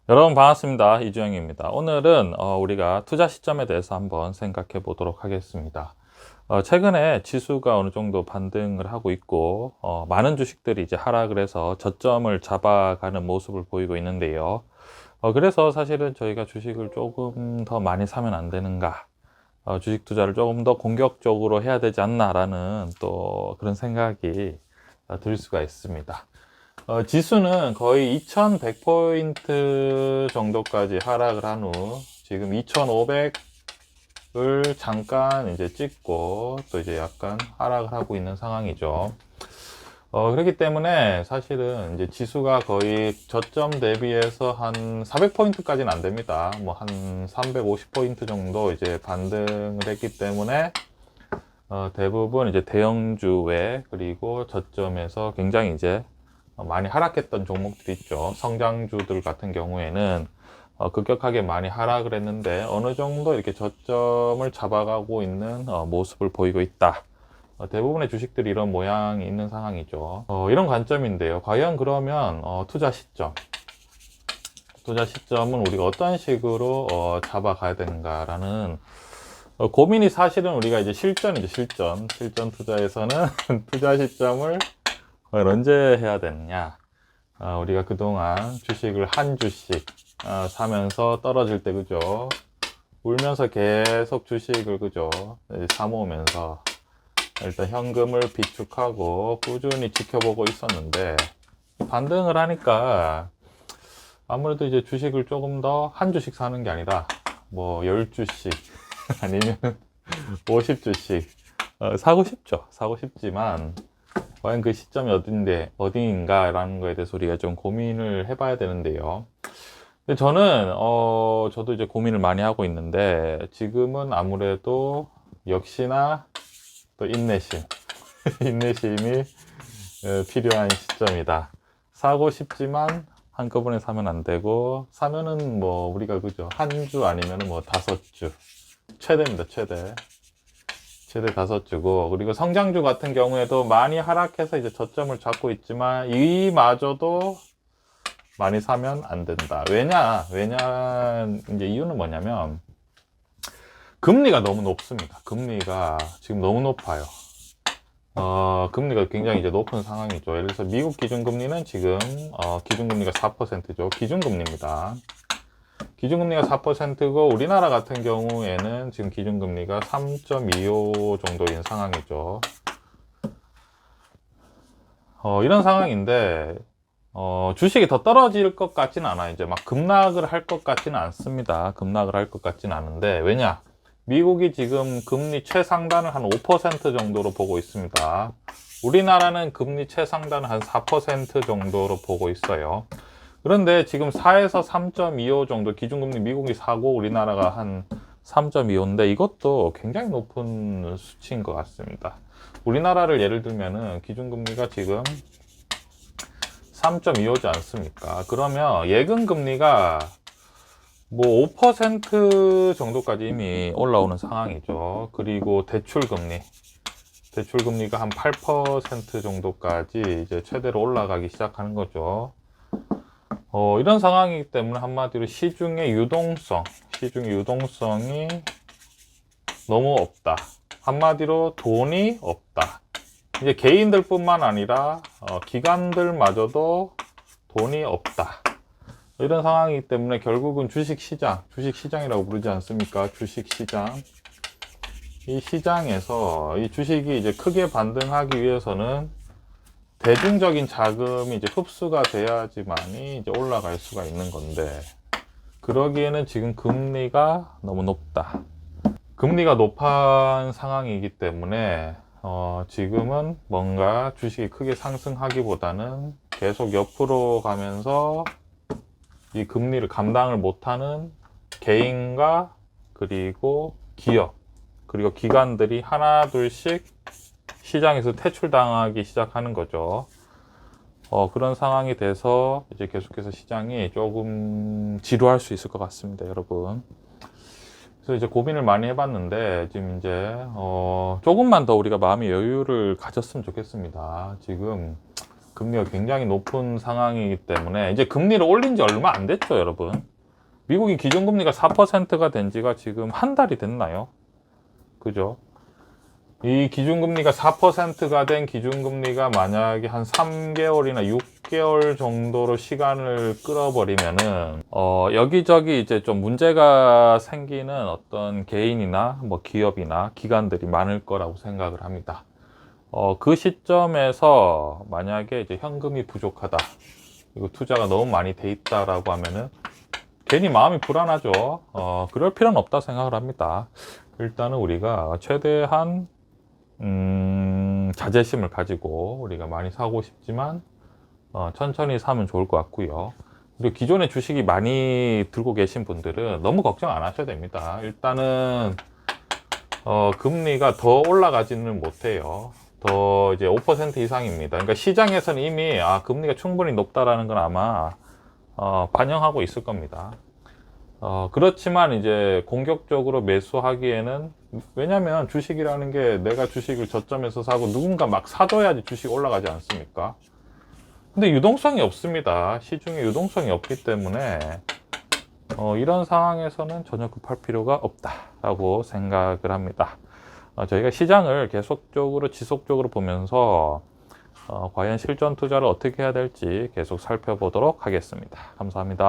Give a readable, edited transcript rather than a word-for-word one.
여러분 반갑습니다. 이주영입니다. 오늘은 우리가 투자 시점에 대해서 한번 생각해 보도록 하겠습니다. 최근에 지수가 어느 정도 반등을 하고 있고 많은 주식들이 이제 하락을 해서 저점을 잡아가는 모습을 보이고 있는데요. 그래서 사실은 저희가 주식을 조금 더 많이 사면 안 되는가, 주식 투자를 조금 더 공격적으로 해야 되지 않나라는 또 그런 생각이 들 수가 있습니다. 지수는 거의 2100포인트 정도까지 하락을 한 후 지금 2500을 잠깐 이제 찍고 또 이제 약간 하락을 하고 있는 상황이죠. 그렇기 때문에 사실은 이제 지수가 거의 저점 대비해서 한 400포인트까지는 안 됩니다. 뭐 한 350포인트 정도 이제 반등을 했기 때문에 대부분 이제 대형주 외 그리고 저점에서 굉장히 이제 많이 하락했던 종목들이 있죠. 성장주들 같은 경우에는 급격하게 많이 하락을 했는데 어느 정도 이렇게 저점을 잡아가고 있는 모습을 보이고 있다. 대부분의 주식들이 이런 모양이 있는 상황이죠. 이런 관점인데요. 과연 그러면 투자 시점은 우리가 어떤 식으로 잡아가야 되는가라는 고민이 사실은 우리가 이제 실전 투자에서는 투자 시점을 언제 해야 되느냐. 우리가 그동안 주식을 한 주씩 사면서 떨어질 때 그죠, 울면서 계속 주식을 그죠 사 모으면서 일단 현금을 비축하고 꾸준히 지켜보고 있었는데 반등을 하니까 아무래도 이제 주식을 조금 더 한 주씩 사는 게 아니라 뭐 10주씩 아니면 50주씩 사고 싶죠. 사고 싶지만 과연 그 시점이 어딘가라는 거에 대해서 우리가 좀 고민을 해봐야 되는데요. 근데 저도 이제 고민을 많이 하고 있는데 지금은 아무래도 역시나 또 인내심이 필요한 시점이다. 사고 싶지만 한꺼번에 사면 안 되고, 사면은 뭐 우리가 그죠, 한 주 아니면은 뭐 5주 최대입니다. 최대 5주고, 그리고 성장주 같은 경우에도 많이 하락해서 이제 저점을 잡고 있지만 이마저도 많이 사면 안 된다. 왜냐 이제 이유는 뭐냐면 금리가 너무 높습니다. 금리가 지금 너무 높아요. 금리가 굉장히 이제 높은 상황이죠. 예를 들어서 미국 기준금리는 지금 기준금리가 4%죠. 기준금리입니다. 기준금리가 4%고 우리나라 같은 경우에는 지금 기준금리가 3.25 정도인 상황이죠. 이런 상황인데 주식이 더 떨어질 것 같지는 않아요. 이제 막 급락을 할 것 같지는 않습니다. 급락을 할 것 같지는 않은데, 왜냐? 미국이 지금 금리 최상단을 한 5% 정도로 보고 있습니다. 우리나라는 금리 최상단을 한 4% 정도로 보고 있어요. 그런데 지금 4에서 3.25 정도 기준금리, 미국이 4고 우리나라가 한 3.25인데 이것도 굉장히 높은 수치인 것 같습니다. 우리나라를 예를 들면은 기준금리가 지금 3.25지 않습니까? 그러면 예금 금리가 뭐 5% 정도까지 이미 올라오는 상황이죠. 그리고 대출금리가 한 8% 정도까지 이제 최대로 올라가기 시작하는 거죠. 이런 상황이기 때문에 한마디로 시중의 유동성이 너무 없다. 한마디로 돈이 없다. 이제 개인들뿐만 아니라 기관들마저도 돈이 없다. 이런 상황이기 때문에 결국은 주식시장이라고 부르지 않습니까? 주식시장. 이 시장에서 이 주식이 이제 크게 반등하기 위해서는 대중적인 자금이 이제 흡수가 돼야지만이 이제 올라갈 수가 있는 건데, 그러기에는 지금 금리가 너무 높다. 금리가 높은 상황이기 때문에 지금은 뭔가 주식이 크게 상승하기보다는 계속 옆으로 가면서 이 금리를 감당을 못하는 개인과 그리고 기업 그리고 기관들이 하나 둘씩 시장에서 퇴출당하기 시작하는 거죠. 그런 상황이 돼서 이제 계속해서 시장이 조금 지루할 수 있을 것 같습니다, 여러분. 그래서 이제 고민을 많이 해봤는데 지금 이제 조금만 더 우리가 마음의 여유를 가졌으면 좋겠습니다. 지금 금리가 굉장히 높은 상황이기 때문에 이제 금리를 올린 지 얼마 안 됐죠, 여러분. 미국이 기준금리가 4%가 된 지가 지금 한 달이 됐나요? 그죠? 이 기준금리가 4%가 된 기준금리가 만약에 한 3개월이나 6개월 정도로 시간을 끌어버리면은, 여기저기 이제 좀 문제가 생기는 어떤 개인이나 뭐 기업이나 기관들이 많을 거라고 생각을 합니다. 그 시점에서 만약에 이제 현금이 부족하다, 그리고 투자가 너무 많이 돼 있다라고 하면은 괜히 마음이 불안하죠. 그럴 필요는 없다 생각을 합니다. 일단은 우리가 최대한 자제심을 가지고 우리가 많이 사고 싶지만 천천히 사면 좋을 것 같고요. 그리고 기존에 주식이 많이 들고 계신 분들은 너무 걱정 안 하셔도 됩니다. 일단은 금리가 더 올라가지는 못해요. 더 이제 5% 이상입니다. 그러니까 시장에서는 이미 금리가 충분히 높다라는 건 아마 반영하고 있을 겁니다. 그렇지만 이제 공격적으로 매수하기에는, 왜냐면 주식이라는 게 내가 주식을 저점에서 사고 누군가 막 사줘야지 주식 올라가지 않습니까? 근데 유동성이 없습니다. 시중에 유동성이 없기 때문에 이런 상황에서는 전혀 급할 필요가 없다라고 생각을 합니다. 저희가 시장을 계속적으로 지속적으로 보면서 과연 실전 투자를 어떻게 해야 될지 계속 살펴보도록 하겠습니다. 감사합니다.